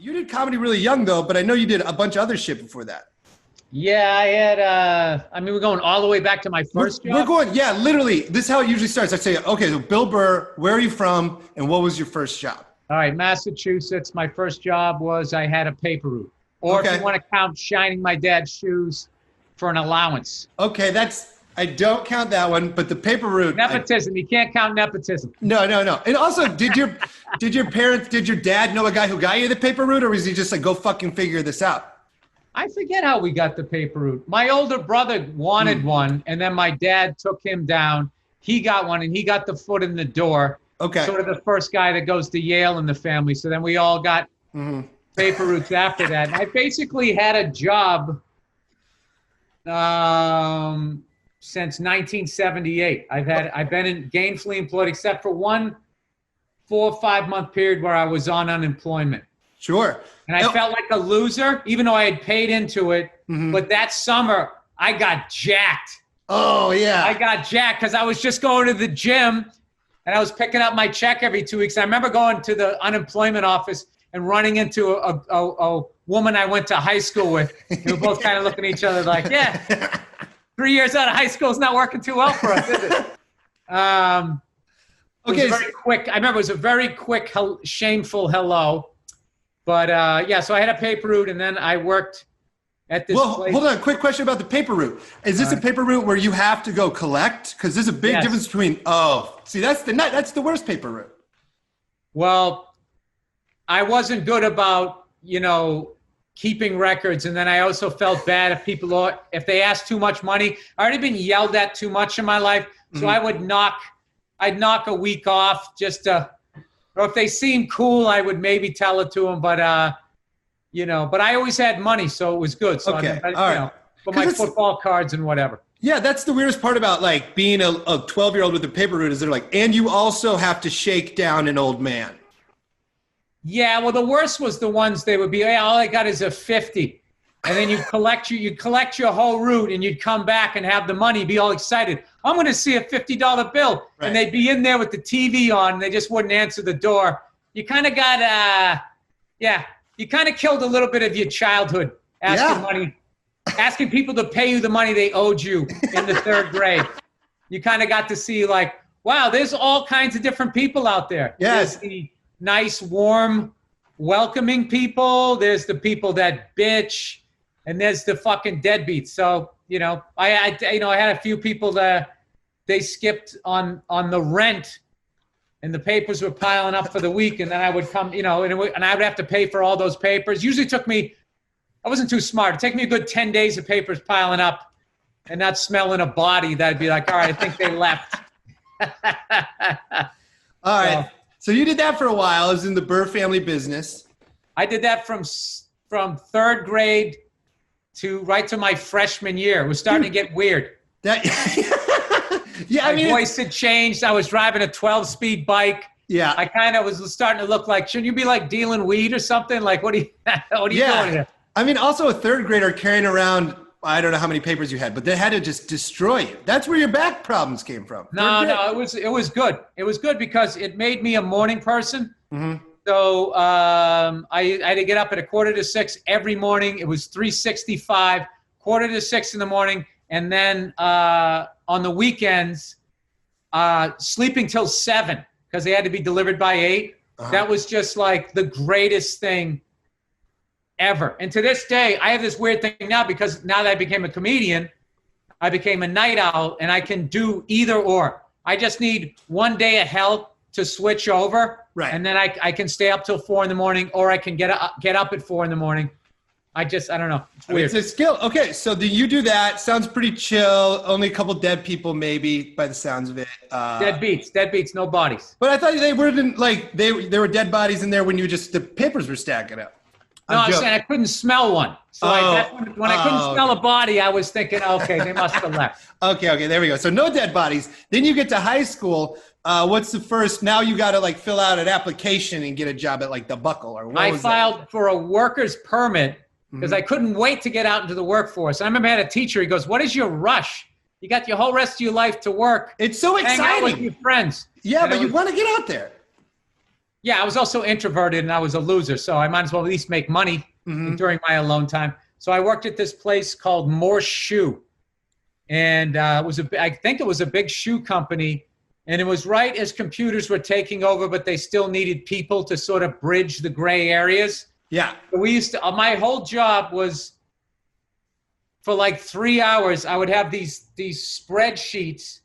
You did comedy really young though, but I know you did a bunch of other shit before that. Yeah, I had, we're going all the way back to my first job. We're going, yeah, literally. This is how it usually starts. I say, okay, so Bill Burr, where are you from, and what was your first job? All right, Massachusetts. My first job was I had a paper route. Or if you want to count shining my dad's shoes for an allowance. Okay, I don't count that one, but the paper route. Nepotism. You can't count nepotism. No. And also, did your dad know a guy who got you the paper route, or was he just like, go fucking figure this out? I forget how we got the paper route. My older brother wanted one, and then my dad took him down. He got one, and he got the foot in the door. Okay. Sort of the first guy that goes to Yale in the family. So then we all got paper routes after that. And I basically had a job since 1978. I've been gainfully employed except for one 4 or 5 month period where I was on unemployment. Sure. And I felt like a loser, even though I had paid into it. But that summer, I got jacked. Oh, yeah. I got jacked because I was just going to the gym and I was picking up my check every 2 weeks. I remember going to the unemployment office and running into a woman I went to high school with. We were both kind of looking at each other like, yeah, 3 years out of high school is not working too well for us, is it? It was very quick. I remember it was a very quick, shameful hello. But so I had a paper route, and then I worked at this place. Hold on. Quick question about the paper route. Is this a paper route where you have to go collect? Because there's a big difference between, that's the worst paper route. Well, I wasn't good about, keeping records. And then I also felt bad if they asked too much money. I already been yelled at too much in my life. So I'd knock a week off just to, or if they seemed cool, I would maybe tell it to them. But, but I always had money, so it was good. So for my football cards and whatever. Yeah, that's the weirdest part about like being a 12-year-old with a paper route is they're like, and you also have to shake down an old man. Yeah, well, the worst was the ones they would be, hey, all I got is a 50. And then you'd collect your whole route and you'd come back and have the money, be all excited. I'm going to see a $50 bill. Right. And they'd be in there with the TV on and they just wouldn't answer the door. You kind of got, you kind of killed a little bit of your childhood asking people to pay you the money they owed you in the third grade. You kind of got to see like, wow, there's all kinds of different people out there. Yes. There's the nice, warm, welcoming people. There's the people that bitch. And there's the fucking deadbeats. So, I had a few people that they skipped on the rent and the papers were piling up for the week. And then I would come, and I would have to pay for all those papers. Usually took me, I wasn't too smart. It'd take me a good 10 days of papers piling up and not smelling a body. That'd be like, all right, I think they left. All right. So you did that for a while. It was in the Burr family business. I did that from third grade right to my freshman year. It was starting to get weird. My voice had changed. I was driving a 12-speed bike. Yeah. I kind of was starting to look like, shouldn't you be like dealing weed or something? Like, what are you doing here? I mean, also a third grader carrying around, I don't know how many papers you had, but they had to just destroy you. That's where your back problems came from. No, it was good. It was good because it made me a morning person. Mm-hmm. So I had to get up at 5:45 every morning. It was 3:65, 5:45 in the morning. And then on the weekends, sleeping till 7 because they had to be delivered by 8. Uh-huh. That was just like the greatest thing ever. And to this day, I have this weird thing now because now that I became a comedian, I became a night owl and I can do either or. I just need one day of hell to switch over. Right. And then I can stay up till 4 a.m. or I can get up at 4 a.m. I don't know. It's weird. It's a skill. Okay. So you do that. Sounds pretty chill. Only a couple dead people maybe by the sounds of it. Dead beats, no bodies. But I thought they weren't like, there were dead bodies in there when the papers were stacking up. No, I'm saying I couldn't smell one. So when I couldn't smell a body, I was thinking, okay, they must have left. Okay, there we go. So no dead bodies. Then you get to high school. What's the first? Now you got to like fill out an application and get a job at like the Buckle or what I filed for a worker's permit because I couldn't wait to get out into the workforce. And I remember I had a teacher. He goes, "What is your rush? You got your whole rest of your life to work. It's so exciting. Hang out with your friends." Yeah, but you want to get out there. Yeah, I was also introverted and I was a loser, so I might as well at least make money during my alone time. So I worked at this place called Morse Shoe, and I think it was a big shoe company, and it was right as computers were taking over, but they still needed people to sort of bridge the gray areas. Yeah. So we used to. My whole job was for like 3 hours. I would have these spreadsheets,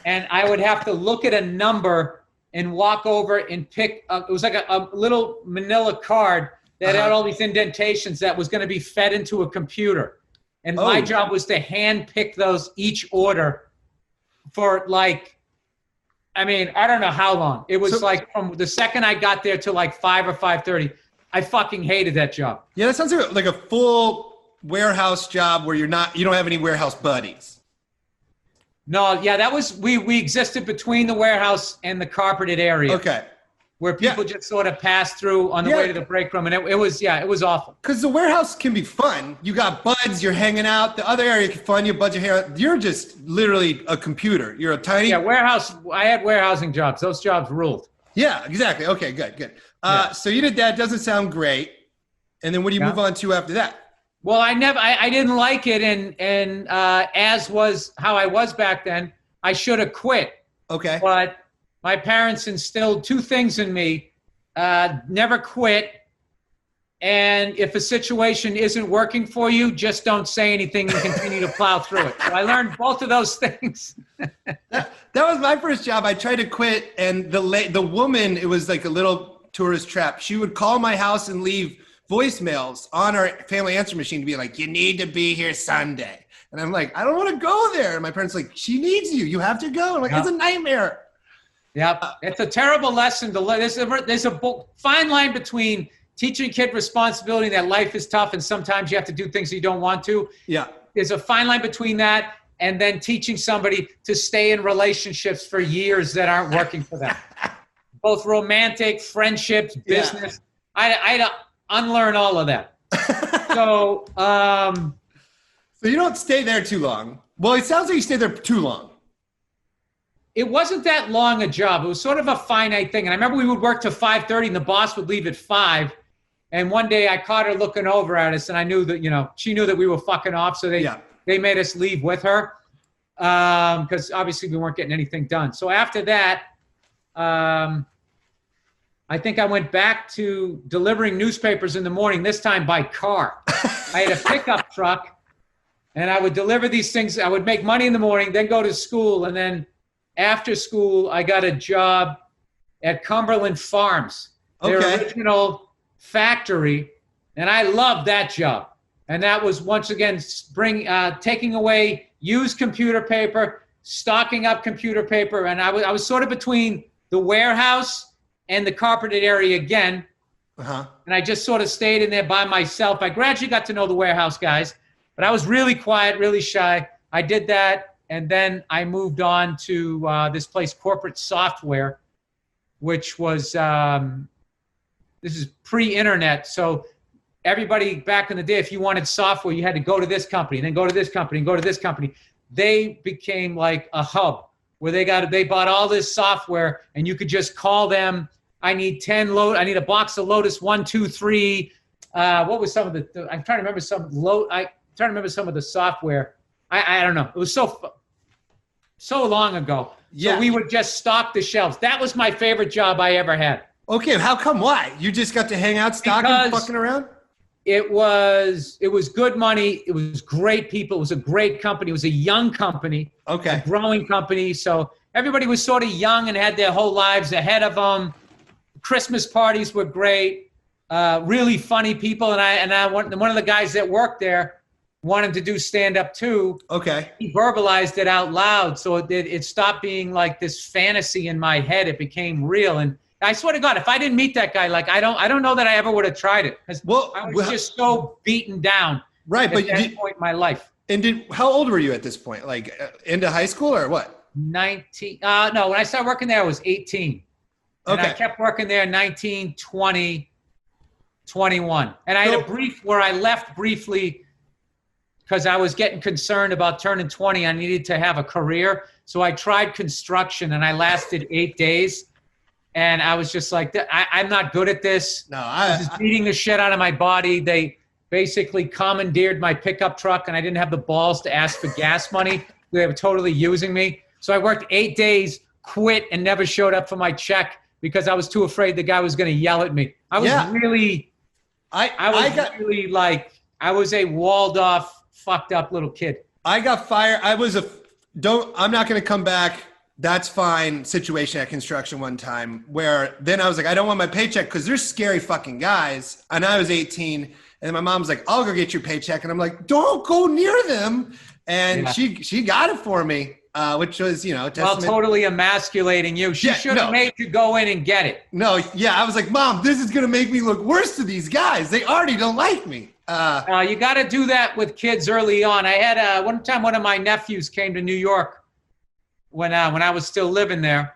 and I would have to look at a number and walk over and pick. It was like a little manila card that had all these indentations that was going to be fed into a computer. And my job was to hand pick those each order for like, I mean, I don't know how long. It was like from the second I got there to like 5 or 5:30. I fucking hated that job. Yeah, that sounds like a full warehouse job where you don't have any warehouse buddies. No, yeah, that was, we existed between the warehouse and the carpeted area. Okay. Where people just sort of passed through on the way to the break room. And it was awful. Because the warehouse can be fun. You got buds, you're hanging out. The other area can be fun, you bud your hair. You're just literally a computer. You're a tiny... Yeah, I had warehousing jobs. Those jobs ruled. Yeah, exactly. Okay, good. So you did that. Doesn't sound great. And then what do you move on to after that? Well, I didn't like it. And as was how I was back then, I should have quit. Okay. But my parents instilled two things in me. Never quit. And if a situation isn't working for you, just don't say anything and continue to plow through it. So I learned both of those things. That was my first job. I tried to quit, and the woman, it was like a little tourist trap. She would call my house and leave voicemails on our family answer machine to be like, you need to be here Sunday. And I'm like, I don't want to go there. And my parents are like, she needs you. You have to go. I'm like, it's a nightmare. Yeah, it's a terrible lesson. There's a fine line between teaching a kid responsibility, that life is tough and sometimes you have to do things you don't want to. Yeah. There's a fine line between that and then teaching somebody to stay in relationships for years that aren't working for them. Both romantic, friendships, business. Yeah. I unlearn all of that. So you don't stay there too long. Well, it sounds like you stayed there too long. It wasn't that long a job. It was sort of a finite thing. And I remember we would work till 5:30 and the boss would leave at 5. And one day I caught her looking over at us and I knew that, she knew that we were fucking off. So they made us leave with her because obviously we weren't getting anything done. So after that, I think I went back to delivering newspapers in the morning, this time by car. I had a pickup truck and I would deliver these things. I would make money in the morning, then go to school. And then after school, I got a job at Cumberland Farms, their original factory. And I loved that job. And that was once again taking away used computer paper, stocking up computer paper. And I was sort of between the warehouse and the carpeted area again. And I just sort of stayed in there by myself. I gradually got to know the warehouse guys, but I was really quiet, really shy. I did that. And then I moved on to this place, Corporate Software, which was, this is pre-internet. So everybody back in the day, if you wanted software, you had to go to this company, and then go to this company, and go to this company. They became like a hub where they bought all this software, and you could just call them. I need a box of Lotus 1, 2, 3. What was some of the? I'm trying to remember some of the software. I don't know. It was so long ago. Yeah. So we would just stock the shelves. That was my favorite job I ever had. Okay, how come? Why? You just got to hang out, stocking, fucking around? It was good money. It was great people. It was a great company. It was a young company. Okay. A growing company. So everybody was sort of young and had their whole lives ahead of them. Christmas parties were great. Really funny people. And one of the guys that worked there wanted to do stand-up too. Okay. He verbalized it out loud. So it stopped being like this fantasy in my head. It became real. And I swear to God, if I didn't meet that guy, like I don't know that I ever would have tried it. I was just so beaten down. Right, but at that point in my life. And how old were you at this point? Like into high school or what? 19. No, when I started working there, I was 18. And I kept working there 19, 20, 21. And I had a brief where I left briefly because I was getting concerned about turning 20. I needed to have a career. So I tried construction and I lasted 8 days. And I was just like, I'm not good at this. No, This is beating the shit out of my body. They basically commandeered my pickup truck, and I didn't have the balls to ask for gas money. They were totally using me. So I worked 8 days, quit, and never showed up for my check because I was too afraid the guy was going to yell at me. I was really, I was a walled off, fucked up little kid. I got fired. I'm not going to come back. That's fine situation at construction one time where then I was like, I don't want my paycheck because they're scary fucking guys. And I was 18 and my mom's like, I'll go get your paycheck. And I'm like, don't go near them. And she got it for me, which was, you know, well, totally emasculating you. She should have made you go in and get it. No. Yeah. I was like, Mom, this is going to make me look worse to these guys. They already don't like me. You got to do that with kids early on. I had one time, one of my nephews came to New York when I was still living there.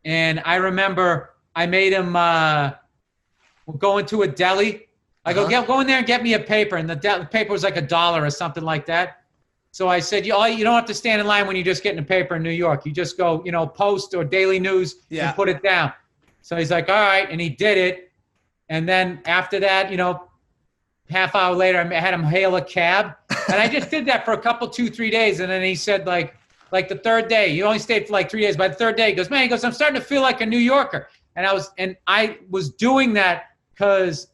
And I remember I made him go into a deli. I go in there and get me a paper. And the paper was like $1 or something like that. So I said, you don't have to stand in line when you're just getting a paper in New York. You just go, Post or Daily News and put it down. So he's like, all right. And he did it. And then after that, half hour later, I had him hail a cab. And I just did that for a couple, 2-3 days. And then he said, like the third day, you only stayed for like 3 days. By the third day, he goes, I'm starting to feel like a New Yorker. And I was doing that because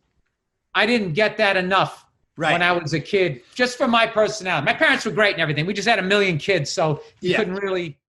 I didn't get that enough when I was a kid, just for my personality. My parents were great and everything. We just had a million kids, so you couldn't really